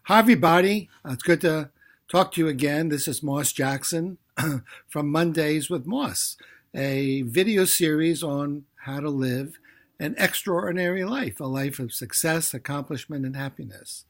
Hi, everybody. It's good to talk to you again. This is Moss Jackson from Mondays with Moss, a video series on how to live an extraordinary life, a life of success, accomplishment, and happiness.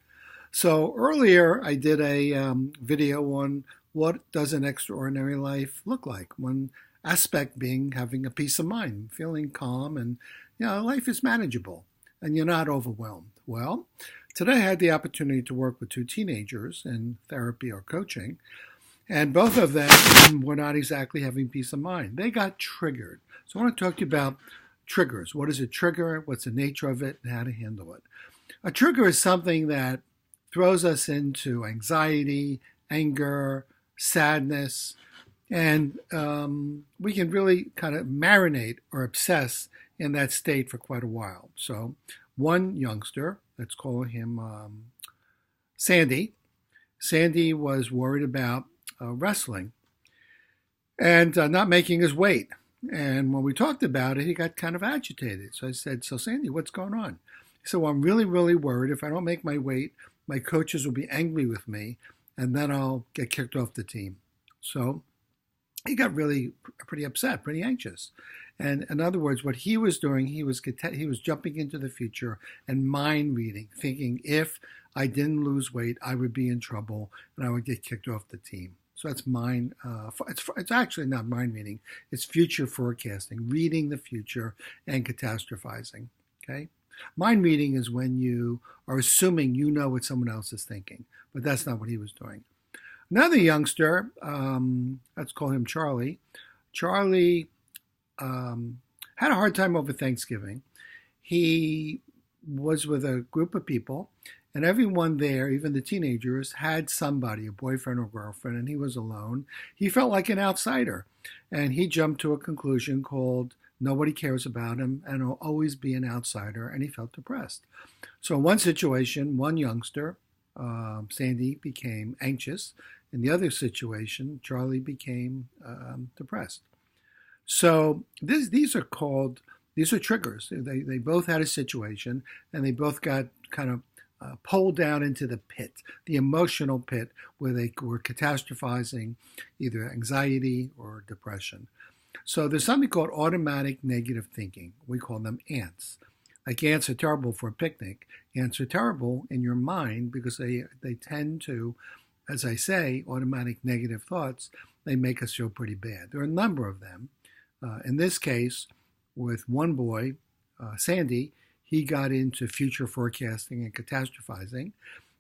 So earlier, I did a video on what does an extraordinary life look like. One aspect being having a peace of mind, feeling calm, and life is manageable, and you're not overwhelmed. Well, today I had the opportunity to work with two teenagers in therapy or coaching, and both of them were not exactly having peace of mind. They got triggered. So I want to talk to you about triggers. What is a trigger? What's the nature of it? And how to handle it. A trigger is something that throws us into anxiety, anger, sadness, and we can really kind of marinate or obsess in that state for quite a while. So one youngster, let's call him Sandy. Sandy was worried about wrestling and not making his weight. And when we talked about it, he got kind of agitated. So I said, "So Sandy, what's going on?" He said, "Well, I'm really, really worried. If I don't make my weight, my coaches will be angry with me, and then I'll get kicked off the team." So he got really pretty upset, pretty anxious. And in other words, what he was doing, he was jumping into the future and mind reading, thinking if I didn't lose weight, I would be in trouble and I would get kicked off the team. So that's mind. It's actually not mind reading. It's future forecasting, reading the future and catastrophizing. Okay. Mind reading is when you are assuming you know what someone else is thinking, but that's not what he was doing. Another youngster, let's call him Charlie. Charlie had a hard time over Thanksgiving. He was with a group of people, and everyone there, even the teenagers, had somebody, a boyfriend or girlfriend, and he was alone. He felt like an outsider, and he jumped to a conclusion called nobody cares about him and he'll always be an outsider, and he felt depressed. So in one situation, one youngster, Sandy, became anxious. In the other situation, Charlie became depressed. So these are triggers. They both had a situation, and they both got kind of pulled down into the pit, the emotional pit, where they were catastrophizing either anxiety or depression. So there's something called automatic negative thinking. We call them ants. Like ants are terrible for a picnic. Ants are terrible in your mind because they tend to, as I say, automatic negative thoughts, they make us feel pretty bad. There are a number of them. In this case, with one boy, Sandy, he got into future forecasting and catastrophizing.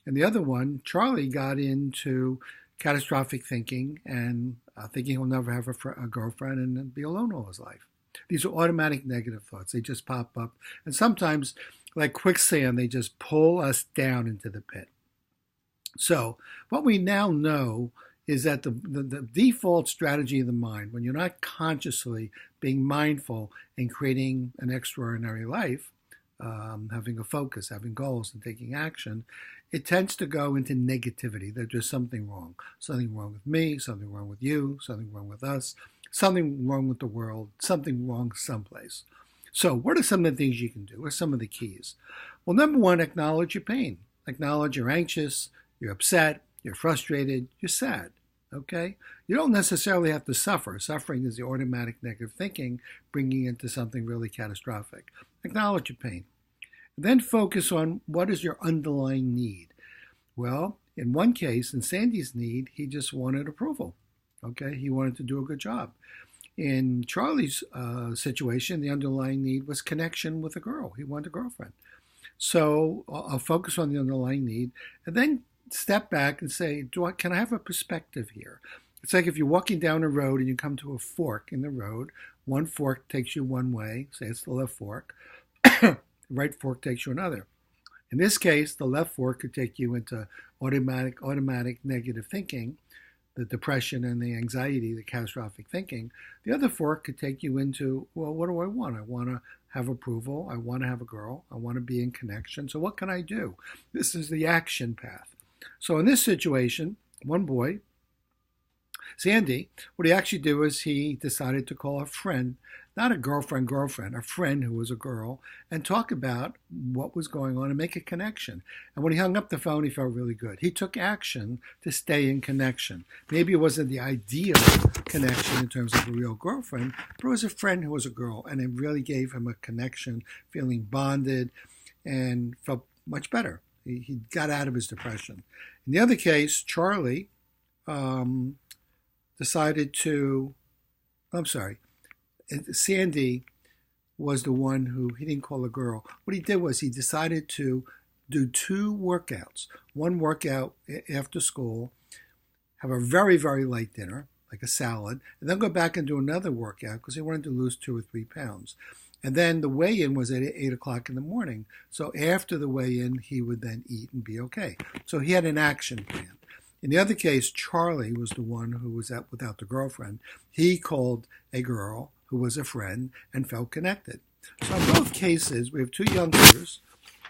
And the other one, Charlie, got into catastrophic thinking and thinking he'll never have a girlfriend and be alone all his life. These are automatic negative thoughts. They just pop up. And sometimes, like quicksand, they just pull us down into the pit. So what we now know is that the default strategy of the mind, when you're not consciously being mindful and creating an extraordinary life, having a focus, having goals, and taking action, it tends to go into negativity. That there's something wrong. Something wrong with me, something wrong with you, something wrong with us, something wrong with the world, something wrong someplace. So what are some of the things you can do? What are some of the keys? Well, number one, acknowledge your pain. Acknowledge you're anxious, you're upset, you're frustrated, you're sad. Okay? You don't necessarily have to suffer. Suffering is the automatic negative thinking, bringing into something really catastrophic. Acknowledge your pain. Then focus on what is your underlying need. Well, in one case, in Sandy's need, he just wanted approval. Okay? He wanted to do a good job. In Charlie's situation, the underlying need was connection with a girl. He wanted a girlfriend. So I'll focus on the underlying need and then step back and say, can I have a perspective here? It's like if you're walking down a road and you come to a fork in the road. One fork takes you one way, say it's the left fork. The right fork takes you another. In this case, the left fork could take you into automatic negative thinking, the depression and the anxiety, the catastrophic thinking. The other fork could take you into, well, what do I want? I want to have approval. I want to have a girl. I want to be in connection. So what can I do? This is the action path. So in this situation, one boy Sandy, what he actually did was he decided to call a friend, not a girlfriend, a friend who was a girl, and talk about what was going on and make a connection. And when he hung up the phone, he felt really good. He took action to stay in connection. Maybe it wasn't the ideal connection in terms of a real girlfriend, but it was a friend who was a girl, and it really gave him a connection, feeling bonded, and felt much better. He got out of his depression. In the other case, Charlie decided to, I'm sorry, Sandy was the one who, he didn't call a girl. What he did was he decided to do 2 workouts. One workout after school, have a very, very light dinner, like a salad, and then go back and do another workout because he wanted to lose 2 or 3 pounds. And then the weigh-in was at 8 o'clock in the morning. So after the weigh-in, he would then eat and be okay. So he had an action plan. In the other case, Charlie was the one who was out without the girlfriend. He called a girl who was a friend and felt connected. So in both cases, we have 2 youngsters,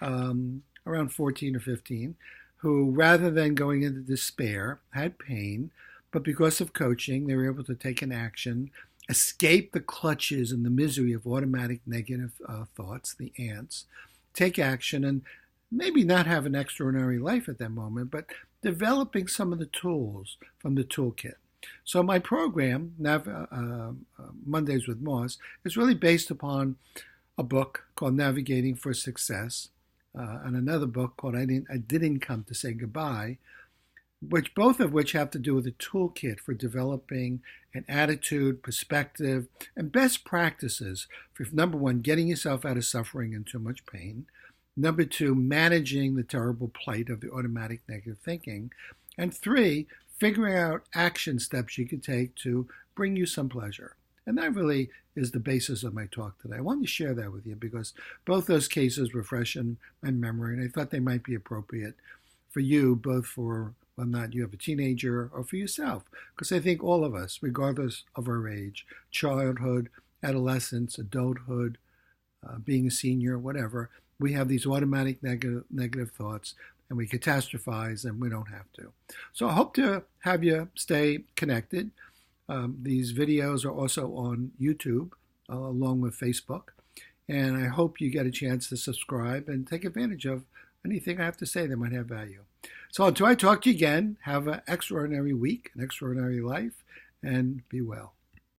around 14 or 15, who rather than going into despair, had pain, but because of coaching, they were able to take an action, escape the clutches and the misery of automatic negative thoughts, the ants, take action, and maybe not have an extraordinary life at that moment, but developing some of the tools from the toolkit. So my program, Mondays with Moss, is really based upon a book called Navigating for Success and another book called I Didn't Come to Say Goodbye, both of which have to do with a toolkit for developing an attitude, perspective, and best practices for, number 1, getting yourself out of suffering and too much pain. Number 2, managing the terrible plight of the automatic negative thinking. And 3, figuring out action steps you can take to bring you some pleasure. And that really is the basis of my talk today. I wanted to share that with you because both those cases were fresh in my memory, and I thought they might be appropriate for you, both for whether or not you have a teenager or for yourself. Because I think all of us, regardless of our age, childhood, adolescence, adulthood, being a senior, whatever, we have these automatic negative thoughts, and we catastrophize, and we don't have to. So I hope to have you stay connected. These videos are also on YouTube, along with Facebook. And I hope you get a chance to subscribe and take advantage of anything I have to say that might have value. So until I talk to you again, have an extraordinary week, an extraordinary life, and be well.